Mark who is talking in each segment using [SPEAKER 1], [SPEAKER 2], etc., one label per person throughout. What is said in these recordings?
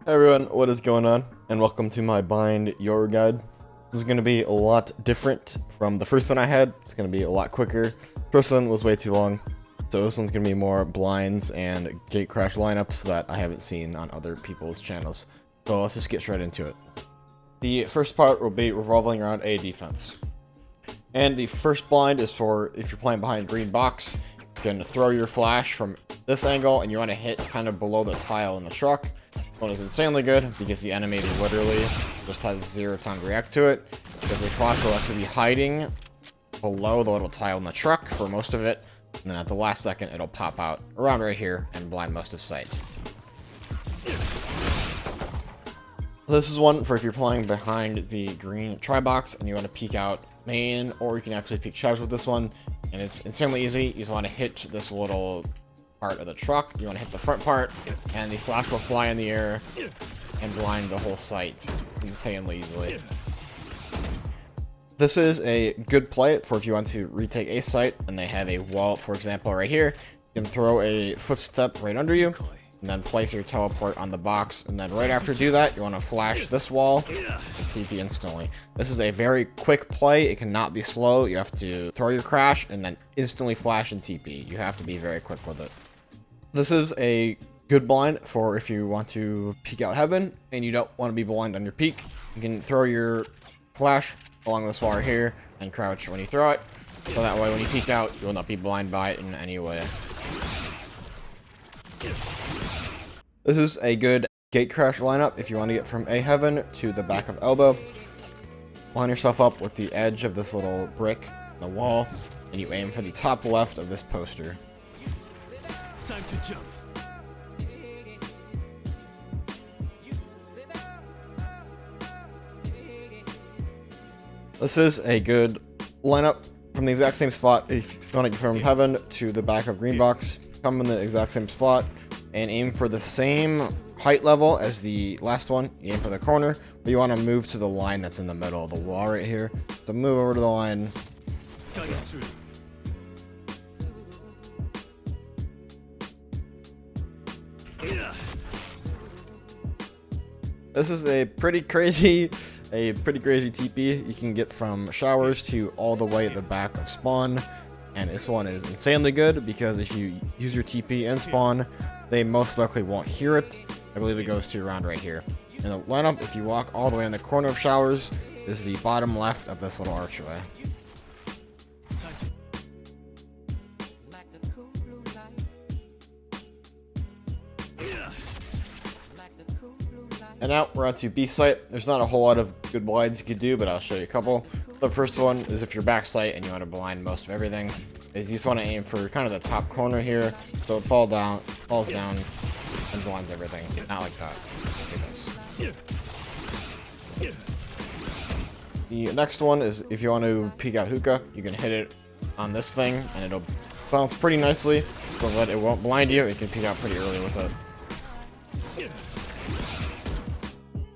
[SPEAKER 1] Hey everyone, what is going on? And welcome to my bind Yoru guide. This is going to be a lot different from the first one I had. It's going to be a lot quicker. First one was way too long, so this one's going to be more blinds and gate crash lineups that I haven't seen on other people's channels. So let's just get straight into it. The first part will be revolving around a defense. And the first blind is for if you're playing behind a green box, you're going to throw your flash from this angle and you want to hit kind of below the tile in the truck. This one is insanely good because the enemy literally just has 0 time to react to it, because the flash will actually be hiding below the little tile in the truck for most of it, and then at the last second it'll pop out around right here and blind most of sight. This is one for if you're playing behind the green try box and you want to peek out main, or you can actually peek shadows with this one, and it's insanely easy. You just want to hit this little part of the truck, you want to hit the front part, and the flash will fly in the air and blind the whole site insanely easily. This is a good play for if you want to retake a site and they have a wall, for example, right here. You can throw a footstep right under you, and then place your teleport on the box, and then right after you do that, you want to flash this wall and TP instantly. This is a very quick play. It cannot be slow. You have to throw your crash and then instantly flash and TP. You have to be very quick with it. This is a good blind for if you want to peek out heaven and you don't want to be blind on your peek. You can throw your flash along this wall right here and crouch when you throw it, so that way when you peek out, you will not be blind by it in any way. This is a good gate crash lineup if you want to get from a heaven to the back of elbow. Line yourself up with the edge of this little brick on the wall, and you aim for the top left of this poster.
[SPEAKER 2] Time to jump.
[SPEAKER 1] This is a good lineup from the exact same spot. If you want to get from heaven to the back of green box, come in the exact same spot and aim for the same height level as the last one. You aim for the corner, but you want to move to the line that's in the middle of the wall right here. So move over to the line.
[SPEAKER 2] Cut it through.
[SPEAKER 1] This is a pretty crazy TP. You can get from showers to all the way at the back of spawn, and this one is insanely good because if you use your TP and spawn, they most likely won't hear it. I believe it goes to around right here. In the lineup, if you walk all the way in the corner of showers, is the bottom left of this little archway. And now we're on to B site. There's not a whole lot of good blinds you could do, but I'll show you a couple. The first one is if you're back site and you want to blind most of everything, is you just want to aim for kind of the top corner here, so it falls down and blinds everything. Not like that. Like this. The next one is if you want to peek out hookah, you can hit it on this thing and it'll bounce pretty nicely, so that it won't blind you. You can peek out pretty early with it.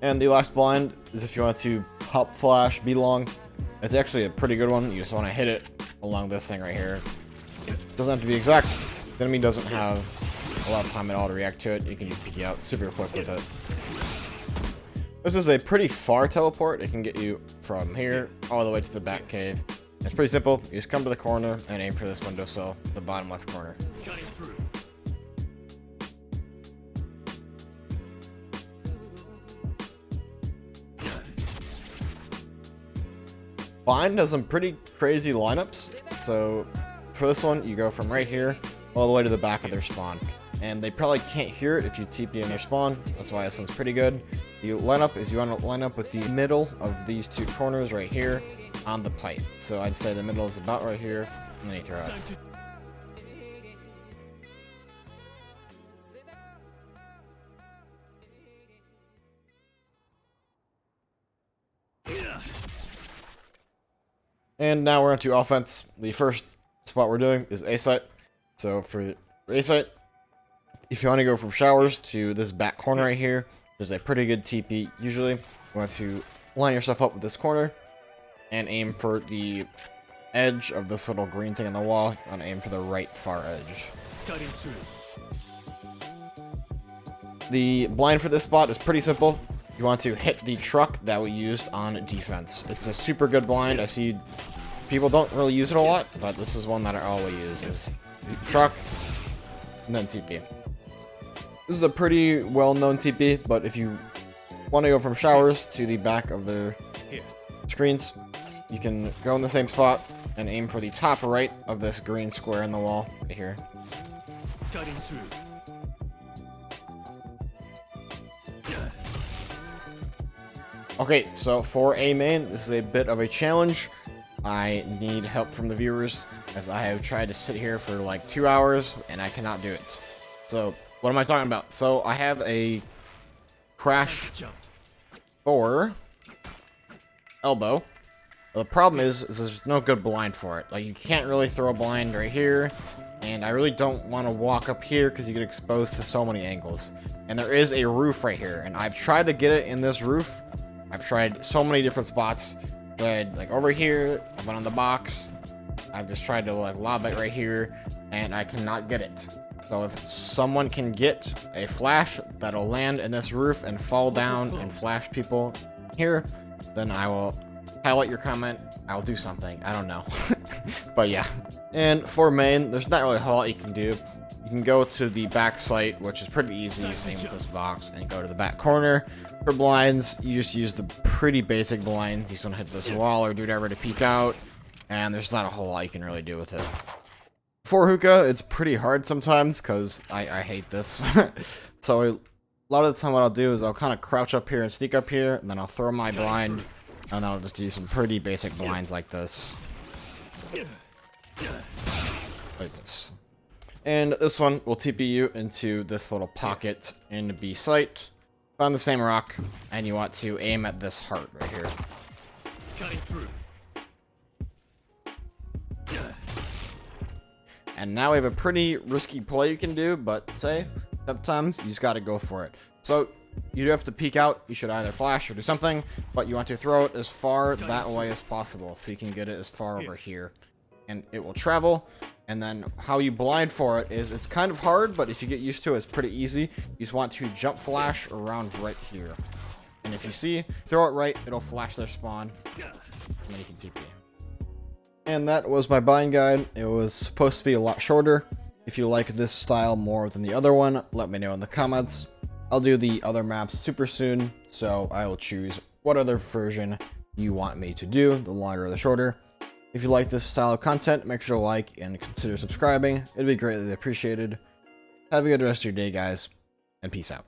[SPEAKER 1] And the last blind is if you want to pop flash B long. It's actually a pretty good one. You just want to hit it along this thing right here. It doesn't have to be exact. The enemy doesn't have a lot of time at all to react to it. You can just peek out super quick with it. This is a pretty far teleport. It can get you from here all the way to the back cave. It's pretty simple. You just come to the corner and aim for this windowsill, the bottom left corner.
[SPEAKER 2] Cutting through.
[SPEAKER 1] Bind has some pretty crazy lineups. So for this one, you go from right here all the way to the back of their spawn. And they probably can't hear it if you TP in their spawn. That's why this one's pretty good. You line up is you want to line up with the middle of these two corners right here on the pipe. So I'd say the middle is about right here, and then you throw it. And now we're onto offense. The first spot we're doing is A site. So for A site, if you want to go from showers to this back corner right here, there's a pretty good TP. Usually, you want to line yourself up with this corner and aim for the edge of this little green thing on the wall. You want to aim for the right far edge.
[SPEAKER 2] Cutting through.
[SPEAKER 1] the blind for this spot is pretty simple. You want to hit the truck that we used on defense. It's a super good blind. I see people don't really use it a lot, but this is one that I always use, is the truck and then TP. This is a pretty well-known TP, but if you want to go from showers to the back of the screens, you can go in the same spot and aim for the top right of this green square in the wall right here.
[SPEAKER 2] Cutting through.
[SPEAKER 1] Okay, so for a main, this is a bit of a challenge. I need help from the viewers, as I have tried to sit here for like 2 hours and I cannot do it. So, what am I talking about? So, I have a crash
[SPEAKER 2] Jump.
[SPEAKER 1] for elbow. The problem is there's no good blind for it. Like, you can't really throw a blind right here, and I really don't want to walk up here because you get exposed to so many angles. And there is a roof right here, and I've tried to get it in this roof. I've tried so many different spots. Tried like over here, I went on the box. I've just tried to like lob it right here, and I cannot get it. So if someone can get a flash that'll land in this roof and fall down and flash people here, then I will highlight your comment. I'll do something. I don't know. But yeah. And for main, there's not really a whole lot you can do. You can go to the back site, which is pretty easy. You aim with this box and go to the back corner. For blinds, you just use the pretty basic blinds. You just want to hit this wall or do whatever to peek out. And there's not a whole lot you can really do with it. For hookah, it's pretty hard sometimes because I hate this. So a lot of the time what I'll do is I'll kind of crouch up here and sneak up here, and then I'll throw my blind, and then I'll just do some pretty basic blinds like this. Like this. And this one will TP you into this little pocket in B site. Find the same rock, and you want to aim at this heart right here.
[SPEAKER 2] Cutting through.
[SPEAKER 1] And now we have a pretty risky play you can do, but sometimes you just gotta go for it. So you do have to peek out. You should either flash or do something, but you want to throw it as far that way as possible, so you can get it as far over here. And it will travel. And then how you blind for it is, it's kind of hard, but if you get used to it, it's pretty easy. You just want to jump flash around right here. And if you see, throw it right, it'll flash their spawn. And then you can TP. And that was my bind guide. It was supposed to be a lot shorter. If you like this style more than the other one, let me know in the comments. I'll do the other maps super soon, so I will choose what other version you want me to do, the longer or the shorter. If you like this style of content, make sure to like and consider subscribing. It'd be greatly appreciated. Have a good rest of your day, guys, and peace out.